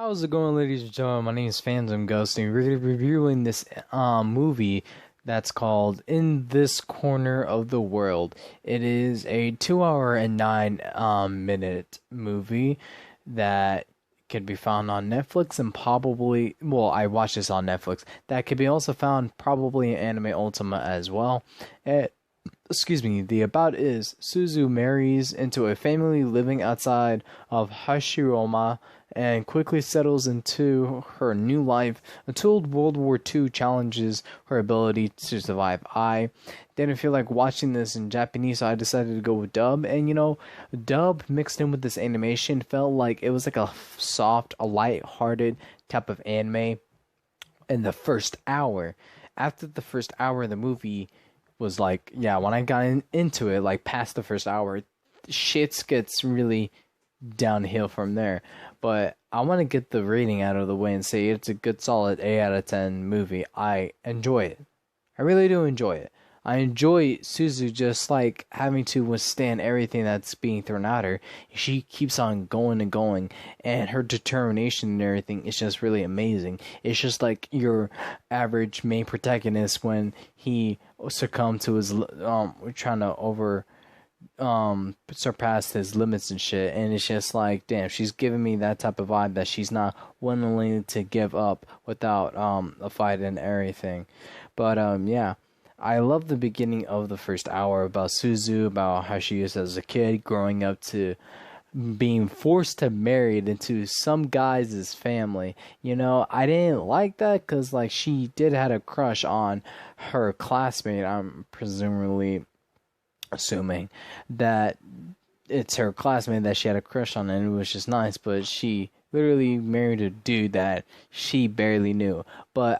How's it going, ladies and gentlemen? My name is Phantom Ghost, and we're going to be reviewing this movie that's called In This Corner of the World. It is a 2 hour and 9 minute movie that can be found on Netflix and probably, well, I watched this on Netflix. That could be also found probably in Anime Ultima as well. Excuse me, the about is Suzu marries into a family living outside of Hashiroma and quickly settles into her new life until World War II challenges her ability to survive. I didn't feel like watching this in Japanese, so I decided to go with dub. And dub mixed in with this animation felt like it was like a soft, a light-hearted type of anime in the first hour. After the first hour of the movie was like, yeah, when I got into it, like past the first hour, shit gets really downhill from there. But I want to get the rating out of the way and say it's a good solid 8 out of 10 movie. I enjoy it. I really do enjoy it. I enjoy Suzu just like having to withstand everything that's being thrown at her. She keeps on going and going, and her determination and everything is just really amazing. It's just like your average main protagonist when he succumbed to his trying to surpassed his limits and shit, and it's just like, damn, she's giving me that type of vibe that she's not willing to give up without a fight and everything. But yeah, I love the beginning of the first hour about Suzu, about how she is as a kid growing up to being forced to marry into some guy's family. I didn't like that because like she did had a crush on her classmate. I'm presumably assuming that it's her classmate that she had a crush on, and it was just nice, but she literally married a dude that she barely knew. But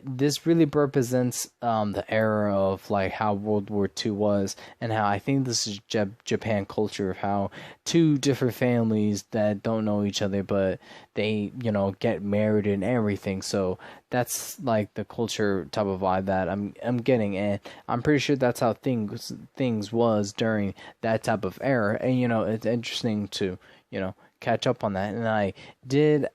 this really represents the era of like how World War II was, and how I think this is Japan culture of how two different families that don't know each other, but they get married and everything. So that's like the culture type of vibe that I'm getting, and I'm pretty sure that's how things was during that type of era. And it's interesting to catch up on that. And I did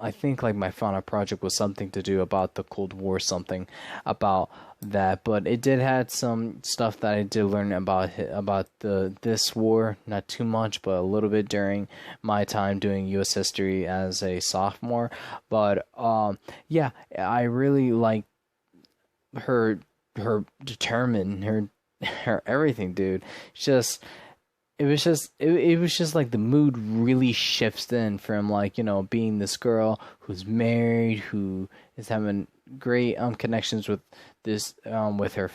I think like my final project was something to do about the Cold War, something about that, but it did had some stuff that I did learn about this war, not too much, but a little bit during my time doing US history as a sophomore. But yeah, I really like her determined, her everything, dude. It was just like the mood really shifts in from like being this girl who's married, who is having great connections with this with her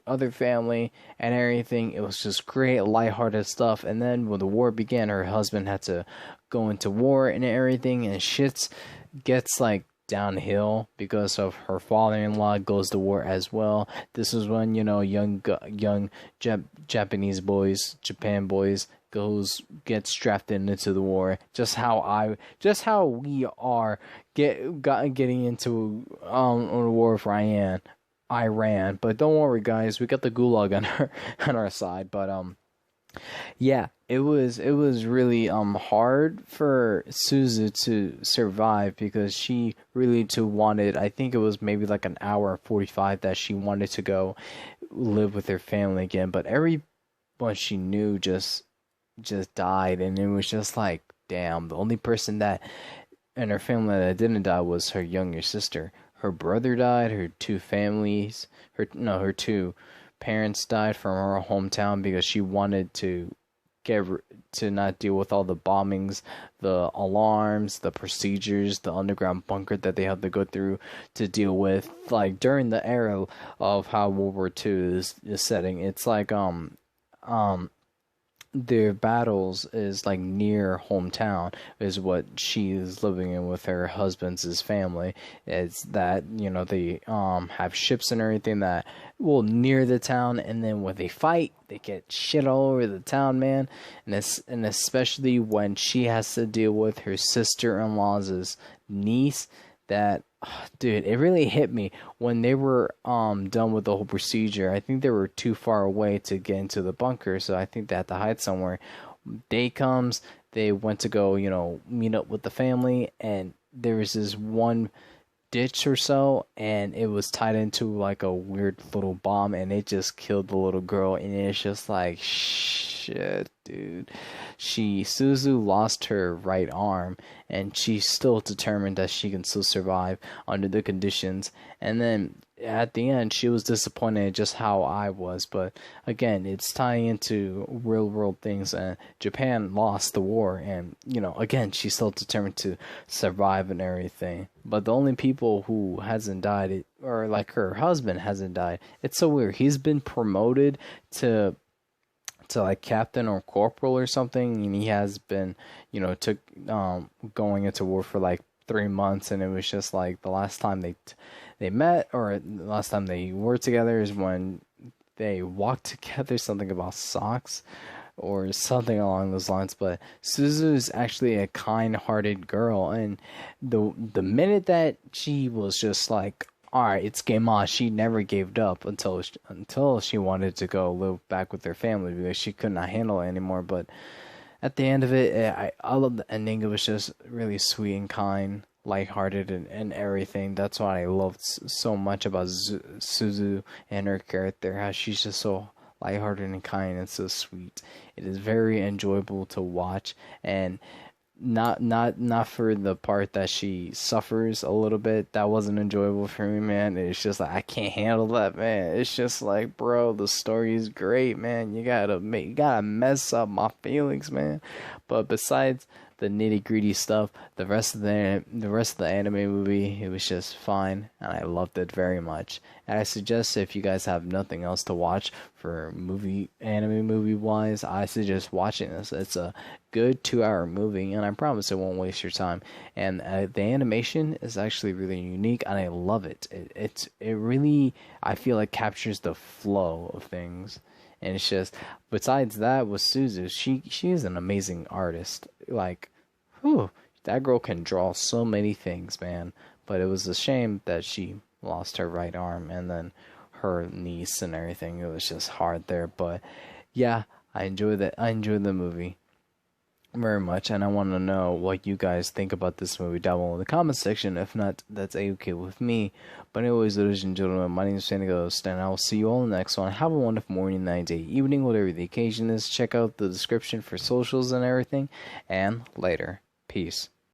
other family and everything. It was just great lighthearted stuff. And then when the war began, her husband had to go into war and everything, and shit gets like downhill because of her father-in-law goes to war as well. This is when young Japanese boys, Japan boys, gets drafted into the war. Just how we are getting into the war for Iran. But don't worry, guys, we got the gulag on our side. But yeah, it was really hard for Suzu to survive because she really wanted, I think it was maybe like an hour and 45 that she wanted to go live with her family again, but everyone she knew just died, and it was just like, damn, the only person that in her family that didn't die was her younger sister. Her brother died, her two parents died from her hometown because she wanted to not deal with all the bombings, the alarms, the procedures, the underground bunker that they had to go through to deal with, like during the era of how World War II is setting. It's like their battles is like near hometown is what she is living in with her husband's family. It's that they have ships and everything that near the town, and then when they fight they get shit all over the town, man. And especially when she has to deal with her sister-in-law's niece. That dude, it really hit me when they were done with the whole procedure. I think they were too far away to get into the bunker, so I think they had to hide somewhere. They they went to go, meet up with the family, and there was this one ditch or so, and it was tied into like a weird little bomb, and it just killed the little girl. And it's just like, shit, dude. Suzu lost her right arm, and she's still determined that she can still survive under the conditions. And then at the end, she was disappointed just how I was. But again, it's tying into real world things, and Japan lost the war, and again, she's still determined to survive and everything. But the only people who hasn't died, or like her husband hasn't died. It's so weird. He's been promoted to like captain or corporal or something, and he has been, took going into war for like 3 months, and it was just like the last time they met, or the last time they were together, is when they walked together, something about socks or something along those lines. But Suzu is actually a kind-hearted girl, and the minute that she was just like, all right, it's game on, she never gave up until she wanted to go live back with her family because she could not handle it anymore. But at the end of it, I love the ending. It was just really sweet and kind, lighthearted, and everything. That's what I loved so much about Suzu and her character, how she's just so lighthearted and kind and so sweet. It is very enjoyable to watch, and not for the part that she suffers a little bit. That wasn't enjoyable for me, man. It's just like, I can't handle that, man. It's just like, bro, the story is great, man. You gotta mess up my feelings, man. But besides the nitty gritty stuff, the rest of the anime movie, it was just fine, and I loved it very much. And I suggest, if you guys have nothing else to watch for anime movie wise, I suggest watching this. It's a good 2-hour movie, and I promise it won't waste your time. And the animation is actually really unique, and I love it. It really, I feel like, captures the flow of things. And it's just, besides that, with Suzu, she is an amazing artist. Like, whew, that girl can draw so many things, man. But it was a shame that she lost her right arm, and then her niece and everything. It was just hard there. But yeah, I enjoyed the movie very much, and I want to know what you guys think about this movie down below in the comment section. If not, that's okay with me. But anyways, ladies and gentlemen, my name is Sandy Ghost, and I will see you all in the next one. Have a wonderful morning, night, day, evening, whatever the occasion is. Check out the description for socials and everything, and later. Peace.